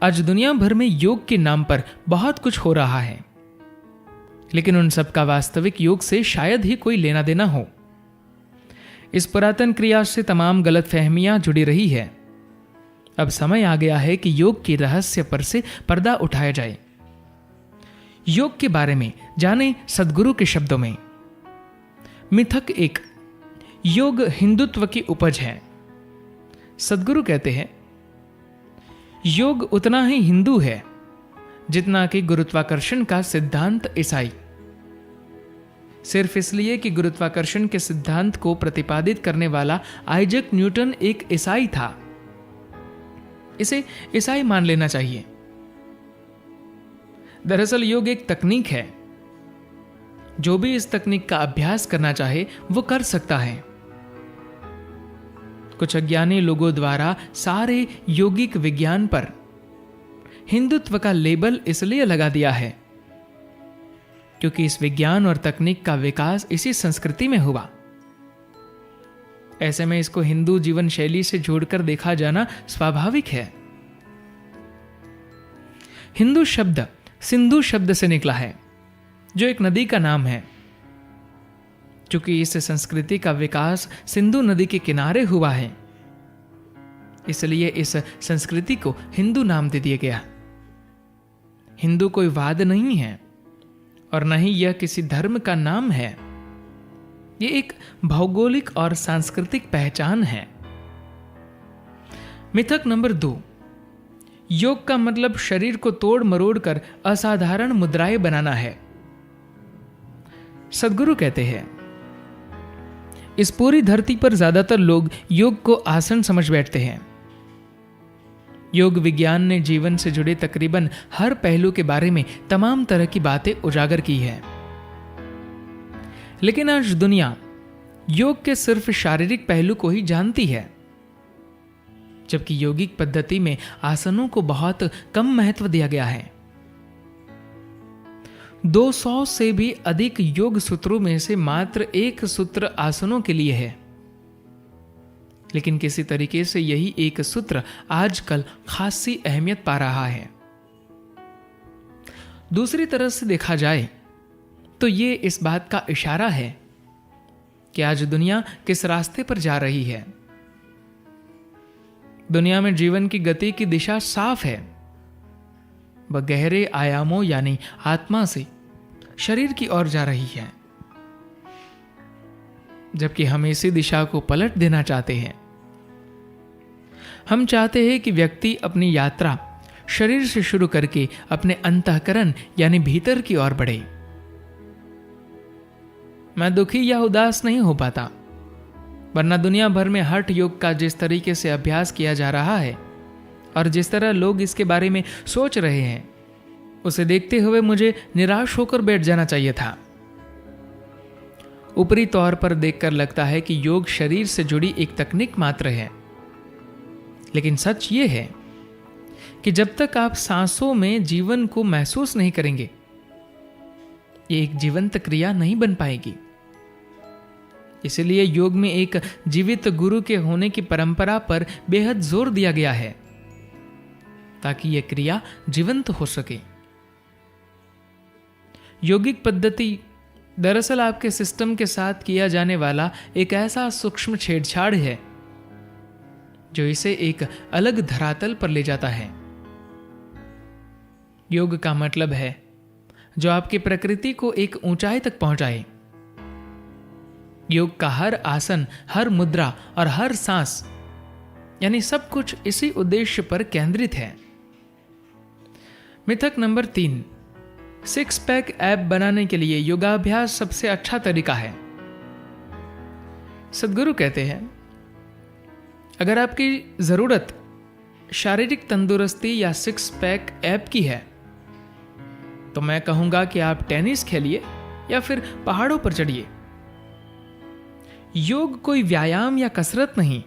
आज दुनिया भर में योग के नाम पर बहुत कुछ हो रहा है, लेकिन उन सब का वास्तविक योग से शायद ही कोई लेना देना हो। इस पुरातन क्रिया से तमाम गलतफहमियां जुड़ी रही है। अब समय आ गया है कि योग के रहस्य पर से पर्दा उठाया जाए। योग के बारे में जाने सद्गुरु के शब्दों में। मिथक 1, योग हिंदुत्व की उपज है। सद्गुरु कहते हैं, योग उतना ही हिंदू है जितना कि गुरुत्वाकर्षण का सिद्धांत ईसाई। सिर्फ इसलिए कि गुरुत्वाकर्षण के सिद्धांत को प्रतिपादित करने वाला आइजक न्यूटन एक ईसाई था, इसे ईसाई मान लेना चाहिए। दरअसल योग एक तकनीक है। जो भी इस तकनीक का अभ्यास करना चाहे वो कर सकता है। कुछ अज्ञानी लोगों द्वारा सारे योगिक विज्ञान पर हिंदुत्व का लेबल इसलिए लगा दिया है क्योंकि इस विज्ञान और तकनीक का विकास इसी संस्कृति में हुआ। ऐसे में इसको हिंदू जीवन शैली से जोड़कर देखा जाना स्वाभाविक है। हिंदू शब्द सिंधु शब्द से निकला है, जो एक नदी का नाम है। चूंकि इस संस्कृति का विकास सिंधु नदी के किनारे हुआ है, इसलिए इस संस्कृति को हिंदू नाम दे दिया गया। हिंदू कोई वाद नहीं है और न ही यह किसी धर्म का नाम है। यह एक भौगोलिक और सांस्कृतिक पहचान है। मिथक नंबर 2, योग का मतलब शरीर को तोड़ मरोड़ कर असाधारण मुद्राएं बनाना है। सद्गुरु कहते हैं, इस पूरी धरती पर ज्यादातर लोग योग को आसन समझ बैठते हैं। योग विज्ञान ने जीवन से जुड़े तकरीबन हर पहलू के बारे में तमाम तरह की बातें उजागर की है। लेकिन आज दुनिया योग के सिर्फ शारीरिक पहलू को ही जानती है, जबकि योगिक पद्धति में आसनों को बहुत कम महत्व दिया गया है। 200 से भी अधिक योग सूत्रों में से मात्र एक सूत्र आसनों के लिए है। लेकिन किसी तरीके से यही एक सूत्र आजकल खासी अहमियत पा रहा है। दूसरी तरह से देखा जाए तो ये इस बात का इशारा है कि आज दुनिया किस रास्ते पर जा रही है। दुनिया में जीवन की गति की दिशा साफ है। वह गहरे आयामों यानी आत्मा से शरीर की ओर जा रही है, जबकि हम इसी दिशा को पलट देना चाहते हैं। हम चाहते हैं कि व्यक्ति अपनी यात्रा शरीर से शुरू करके अपने अंतःकरण यानी भीतर की ओर बढ़े। मैं दुखी या उदास नहीं हो पाता, वरना दुनिया भर में हठ योग का जिस तरीके से अभ्यास किया जा रहा है और जिस तरह लोग इसके बारे में सोच रहे हैं, उसे देखते हुए मुझे निराश होकर बैठ जाना चाहिए था। ऊपरी तौर पर देखकर लगता है कि योग शरीर से जुड़ी एक तकनीक मात्र है, लेकिन सच ये है कि जब तक आप सांसों में जीवन को महसूस नहीं करेंगे, ये एक जीवंत क्रिया नहीं बन पाएगी। इसलिए योग में एक जीवित गुरु के होने की परंपरा पर बेहद जोर दिया गया है, ताकि यह क्रिया जीवंत हो सके। योगिक पद्धति दरअसल आपके सिस्टम के साथ किया जाने वाला एक ऐसा सूक्ष्म छेड़छाड़ है जो इसे एक अलग धरातल पर ले जाता है। योग का मतलब है जो आपकी प्रकृति को एक ऊंचाई तक पहुंचाए। योग का हर आसन, हर मुद्रा और हर सांस यानी सब कुछ इसी उद्देश्य पर केंद्रित है। मिथक नंबर 3, 6 पैक ऐप बनाने के लिए योगाभ्यास सबसे अच्छा तरीका है। सद्गुरु कहते हैं, अगर आपकी जरूरत शारीरिक तंदुरुस्ती या 6 पैक ऐप की है तो मैं कहूंगा कि आप टेनिस खेलिए या फिर पहाड़ों पर चढ़िए। योग कोई व्यायाम या कसरत नहीं,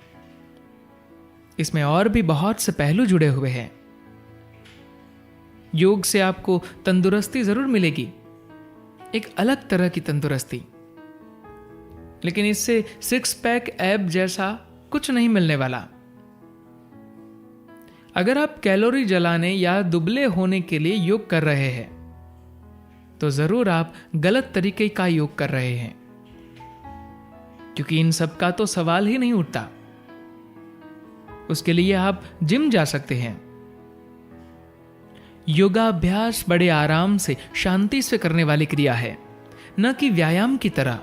इसमें और भी बहुत से पहलू जुड़े हुए हैं। योग से आपको तंदुरुस्ती जरूर मिलेगी, एक अलग तरह की तंदुरुस्ती, लेकिन इससे 6 पैक ऐप जैसा कुछ नहीं मिलने वाला। अगर आप कैलोरी जलाने या दुबले होने के लिए योग कर रहे हैं तो जरूर आप गलत तरीके का योग कर रहे हैं, क्योंकि इन सब का तो सवाल ही नहीं उठता। उसके लिए आप जिम जा सकते हैं। योगाभ्यास बड़े आराम से, शांति से करने वाली क्रिया है, न कि व्यायाम की तरह।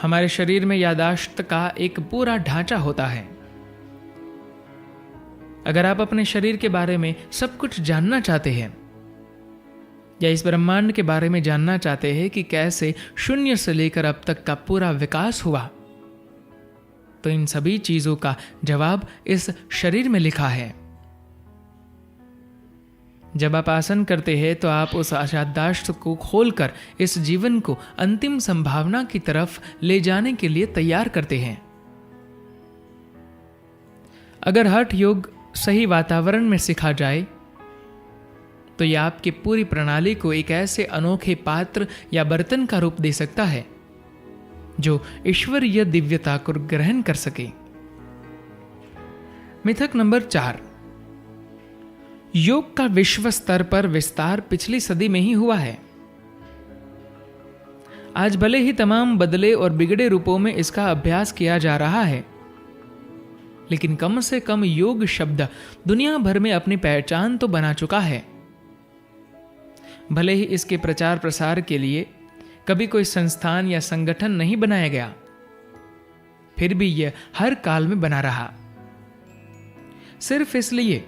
हमारे शरीर में याददाश्त का एक पूरा ढांचा होता है। अगर आप अपने शरीर के बारे में सब कुछ जानना चाहते हैं या इस ब्रह्मांड के बारे में जानना चाहते हैं कि कैसे शून्य से लेकर अब तक का पूरा विकास हुआ, तो इन सभी चीजों का जवाब इस शरीर में लिखा है। जब आप आसन करते हैं तो आप उस याददाश्त को खोलकर इस जीवन को अंतिम संभावना की तरफ ले जाने के लिए तैयार करते हैं। अगर हठ योग सही वातावरण में सीखा जाए तो यह आपकी पूरी प्रणाली को एक ऐसे अनोखे पात्र या बर्तन का रूप दे सकता है जो ईश्वरीय दिव्यता को ग्रहण कर सके। मिथक नंबर 4, योग का विश्व स्तर पर विस्तार पिछली सदी में ही हुआ है। आज भले ही तमाम बदले और बिगड़े रूपों में इसका अभ्यास किया जा रहा है, लेकिन कम से कम योग शब्द दुनिया भर में अपनी पहचान तो बना चुका है। भले ही इसके प्रचार प्रसार के लिए कभी कोई संस्थान या संगठन नहीं बनाया गया, फिर भी यह हर काल में बना रहा, सिर्फ इसलिए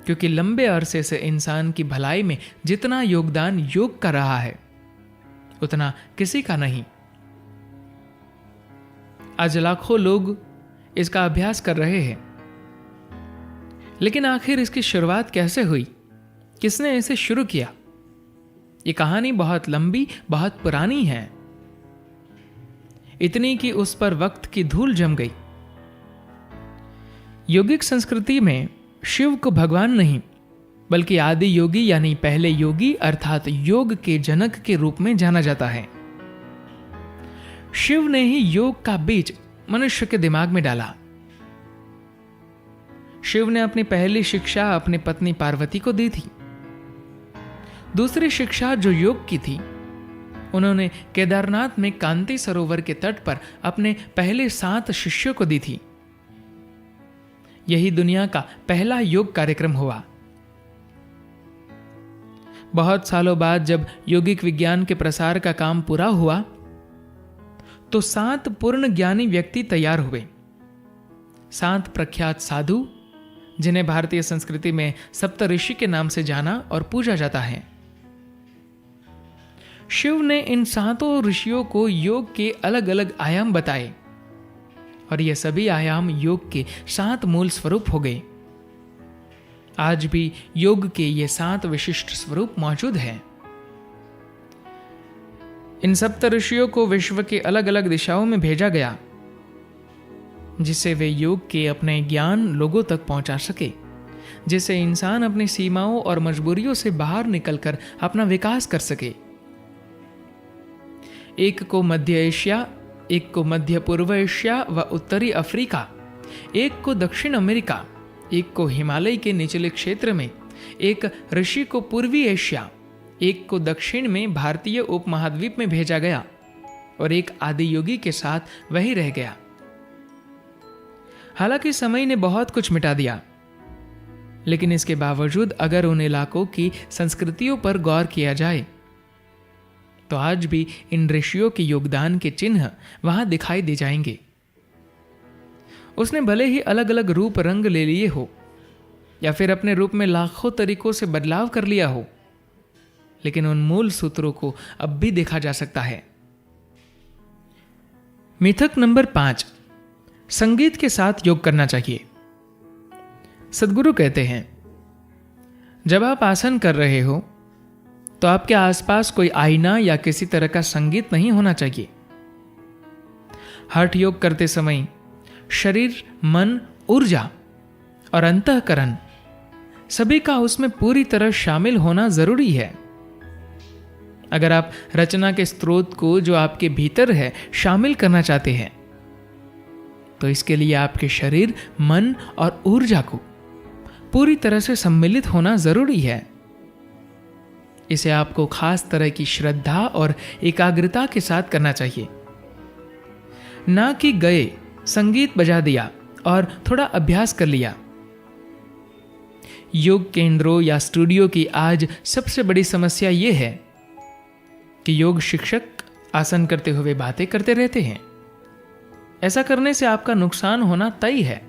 क्योंकि लंबे अरसे से इंसान की भलाई में जितना योगदान योग का रहा है उतना किसी का नहीं। आज लाखों लोग इसका अभ्यास कर रहे हैं, लेकिन आखिर इसकी शुरुआत कैसे हुई, किसने इसे शुरू किया? ये कहानी बहुत लंबी, बहुत पुरानी है, इतनी कि उस पर वक्त की धूल जम गई। योगिक संस्कृति में शिव को भगवान नहीं बल्कि आदि योगी यानी पहले योगी अर्थात योग के जनक के रूप में जाना जाता है। शिव ने ही योग का बीज मनुष्य के दिमाग में डाला। शिव ने अपनी पहली शिक्षा अपनी पत्नी पार्वती को दी थी। दूसरी शिक्षा जो योग की थी, उन्होंने केदारनाथ में कांति सरोवर के तट पर अपने पहले 7 शिष्यों को दी थी। यही दुनिया का पहला योग कार्यक्रम हुआ। बहुत सालों बाद जब योगिक विज्ञान के प्रसार का काम पूरा हुआ तो 7 पूर्ण ज्ञानी व्यक्ति तैयार हुए। 7 प्रख्यात साधु, जिन्हें भारतीय संस्कृति में सप्तऋषि के नाम से जाना और पूजा जाता है। शिव ने इन 7 ऋषियों को योग के अलग अलग आयाम बताए और ये सभी आयाम योग के 7 मूल स्वरूप हो गए। आज भी योग के ये 7 विशिष्ट स्वरूप मौजूद हैं। इन सप्तऋषियों को विश्व के अलग अलग दिशाओं में भेजा गया, जिससे वे योग के अपने ज्ञान लोगों तक पहुंचा सके, जिससे इंसान अपनी सीमाओं और मजबूरियों से बाहर निकलकर अपना विकास कर सके। एक को मध्य एशिया, एक को मध्य पूर्व एशिया व उत्तरी अफ्रीका, एक को दक्षिण अमेरिका, एक को हिमालय के निचले क्षेत्र में, एक ऋषि को पूर्वी एशिया, एक को दक्षिण में भारतीय उपमहाद्वीप में भेजा गया और एक आदि योगी के साथ वही रह गया। हालांकि समय ने बहुत कुछ मिटा दिया, लेकिन इसके बावजूद अगर उन इलाकों की संस्कृतियों पर गौर किया जाए तो आज भी इन ऋषियों के योगदान के चिन्ह वहां दिखाई दे जाएंगे। उसने भले ही अलग अलग रूप रंग ले लिए हो या फिर अपने रूप में लाखों तरीकों से बदलाव कर लिया हो, लेकिन उन मूल सूत्रों को अब भी देखा जा सकता है। मिथक नंबर 5, संगीत के साथ योग करना चाहिए। सद्गुरु कहते हैं, जब आप आसन कर रहे हो तो आपके आसपास कोई आईना या किसी तरह का संगीत नहीं होना चाहिए। हठ योग करते समय शरीर, मन, ऊर्जा और अंतःकरण सभी का उसमें पूरी तरह शामिल होना जरूरी है। अगर आप रचना के स्रोत को जो आपके भीतर है शामिल करना चाहते हैं तो इसके लिए आपके शरीर, मन और ऊर्जा को पूरी तरह से सम्मिलित होना जरूरी है। इसे आपको खास तरह की श्रद्धा और एकाग्रता के साथ करना चाहिए, ना कि गए, संगीत बजा दिया और थोड़ा अभ्यास कर लिया। योग केंद्रों या स्टूडियो की आज सबसे बड़ी समस्या यह है कि योग शिक्षक आसन करते हुए बातें करते रहते हैं। ऐसा करने से आपका नुकसान होना तय है।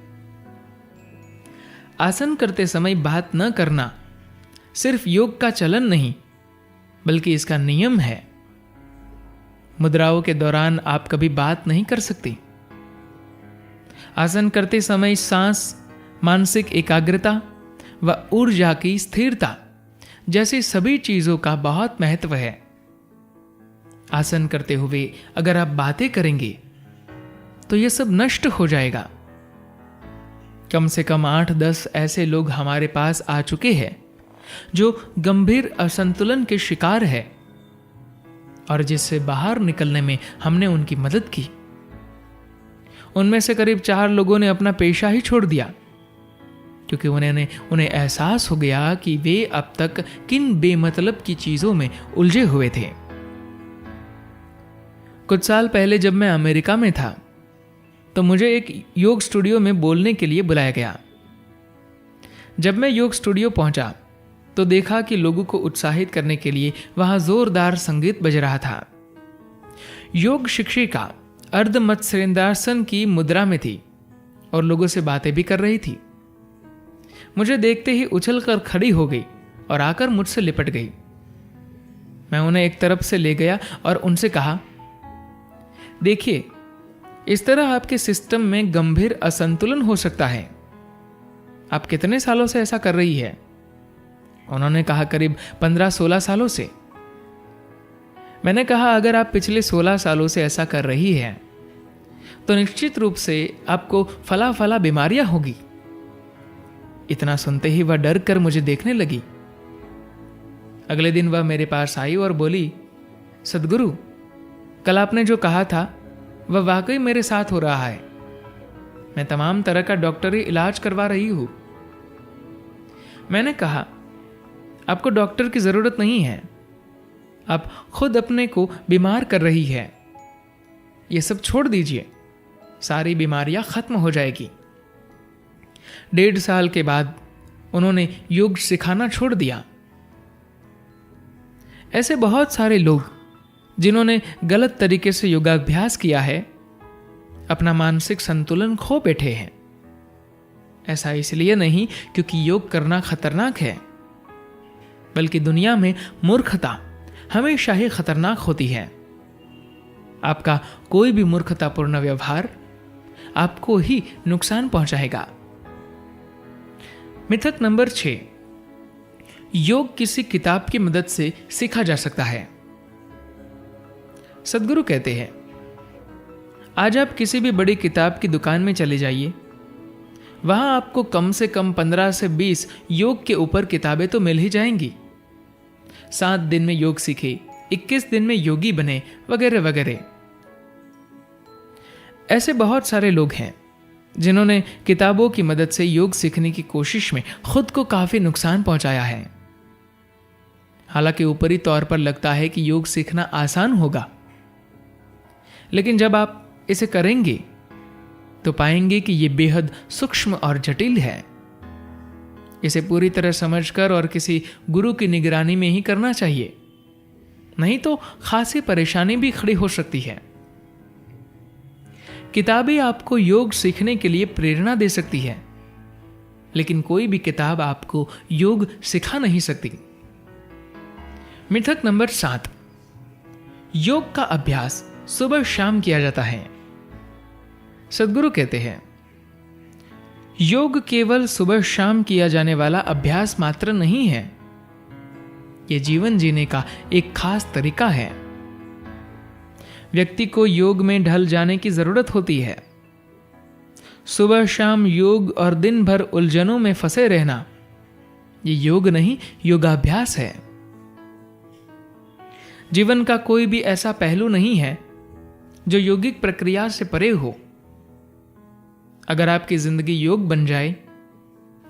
आसन करते समय बात न करना सिर्फ योग का चलन नहीं, बल्कि इसका नियम है। मुद्राओं के दौरान आप कभी बात नहीं कर सकती। आसन करते समय सांस, मानसिक एकाग्रता व ऊर्जा की स्थिरता जैसी सभी चीजों का बहुत महत्व है। आसन करते हुए अगर आप बातें करेंगे तो यह सब नष्ट हो जाएगा। कम से कम 8-10 ऐसे लोग हमारे पास आ चुके हैं जो गंभीर असंतुलन के शिकार है और जिससे बाहर निकलने में हमने उनकी मदद की। उनमें से करीब 4 लोगों ने अपना पेशा ही छोड़ दिया क्योंकि उन्हें एहसास हो गया कि वे अब तक किन बेमतलब की चीजों में उलझे हुए थे। कुछ साल पहले जब मैं अमेरिका में था तो मुझे एक योग स्टूडियो में बोलने के लिए बुलाया गया। जब मैं योग स्टूडियो पहुंचा तो देखा कि लोगों को उत्साहित करने के लिए वहां जोरदार संगीत बज रहा था। योग शिक्षिका अर्ध मत्स्येंद्रासन की मुद्रा में थी और लोगों से बातें भी कर रही थी। मुझे देखते ही उछलकर खड़ी हो गई और आकर मुझसे लिपट गई। मैं उन्हें एक तरफ से ले गया और उनसे कहा, देखिए, इस तरह आपके सिस्टम में गंभीर असंतुलन हो सकता है। आप कितने सालों से ऐसा कर रही है? उन्होंने कहा, करीब 15-16 सालों से। मैंने कहा, अगर आप पिछले 16 सालों से ऐसा कर रही हैं तो निश्चित रूप से आपको फला बीमारियां होगी। इतना सुनते ही वह डर कर मुझे देखने लगी। अगले दिन वह मेरे पास आई और बोली, सदगुरु, कल आपने जो कहा था वह वाकई मेरे साथ हो रहा है। मैं तमाम तरह का डॉक्टरी इलाज करवा रही हूं। मैंने कहा, आपको डॉक्टर की जरूरत नहीं है, आप खुद अपने को बीमार कर रही है। ये सब छोड़ दीजिए, सारी बीमारियां खत्म हो जाएगी। 1.5 साल के बाद उन्होंने योग सिखाना छोड़ दिया। ऐसे बहुत सारे लोग जिन्होंने गलत तरीके से योगाभ्यास किया है अपना मानसिक संतुलन खो बैठे हैं। ऐसा इसलिए नहीं क्योंकि योग करना खतरनाक है, बल्कि दुनिया में मूर्खता हमेशा ही खतरनाक होती है। आपका कोई भी मूर्खतापूर्ण व्यवहार आपको ही नुकसान पहुंचाएगा। मिथक नंबर 6, योग किसी किताब की मदद से सीखा जा सकता है। सदगुरु कहते हैं, आज आप किसी भी बड़ी किताब की दुकान में चले जाइए, वहां आपको कम से कम 15 से 20 योग के ऊपर किताबें तो मिल ही जाएंगी। 7 दिन में योग सीखे, 21 दिन में योगी बने, वगैरह वगैरह। ऐसे बहुत सारे लोग हैं जिन्होंने किताबों की मदद से योग सीखने की कोशिश में खुद को काफी नुकसान पहुंचाया है। हालांकि ऊपरी तौर पर लगता है कि योग सीखना आसान होगा, लेकिन जब आप इसे करेंगे तो पाएंगे कि यह बेहद सूक्ष्म और जटिल है। इसे पूरी तरह समझकर और किसी गुरु की निगरानी में ही करना चाहिए, नहीं तो खासी परेशानी भी खड़ी हो सकती है। किताबें आपको योग सीखने के लिए प्रेरणा दे सकती है, लेकिन कोई भी किताब आपको योग सिखा नहीं सकती। मिथक नंबर 7, योग का अभ्यास सुबह शाम किया जाता है। सदगुरु कहते हैं, योग केवल सुबह शाम किया जाने वाला अभ्यास मात्र नहीं है, यह जीवन जीने का एक खास तरीका है। व्यक्ति को योग में ढल जाने की जरूरत होती है। सुबह शाम योग और दिन भर उलझनों में फंसे रहना, यह योग नहीं, योगाभ्यास है। जीवन का कोई भी ऐसा पहलू नहीं है जो योगिक प्रक्रिया से परे हो। अगर आपकी जिंदगी योग बन जाए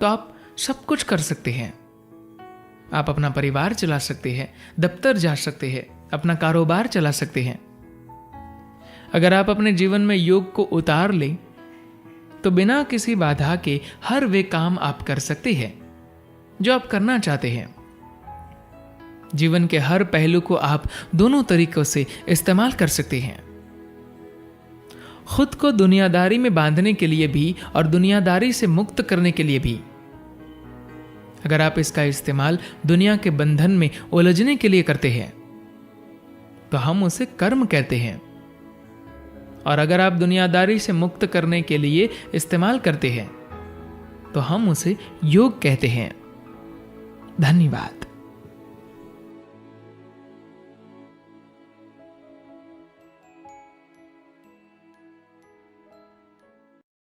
तो आप सब कुछ कर सकते हैं। आप अपना परिवार चला सकते हैं, दफ्तर जा सकते हैं, अपना कारोबार चला सकते हैं। अगर आप अपने जीवन में योग को उतार लें तो बिना किसी बाधा के हर वे काम आप कर सकते हैं जो आप करना चाहते हैं। जीवन के हर पहलू को आप दोनों तरीकों से इस्तेमाल कर सकते हैं। खुद को दुनियादारी में बांधने के लिए भी और दुनियादारी से मुक्त करने के लिए भी। अगर आप इसका इस्तेमाल दुनिया के बंधन में उलझने के लिए करते हैं तो हम उसे कर्म कहते हैं, और अगर आप दुनियादारी से मुक्त करने के लिए इस्तेमाल करते हैं तो हम उसे योग कहते हैं। धन्यवाद।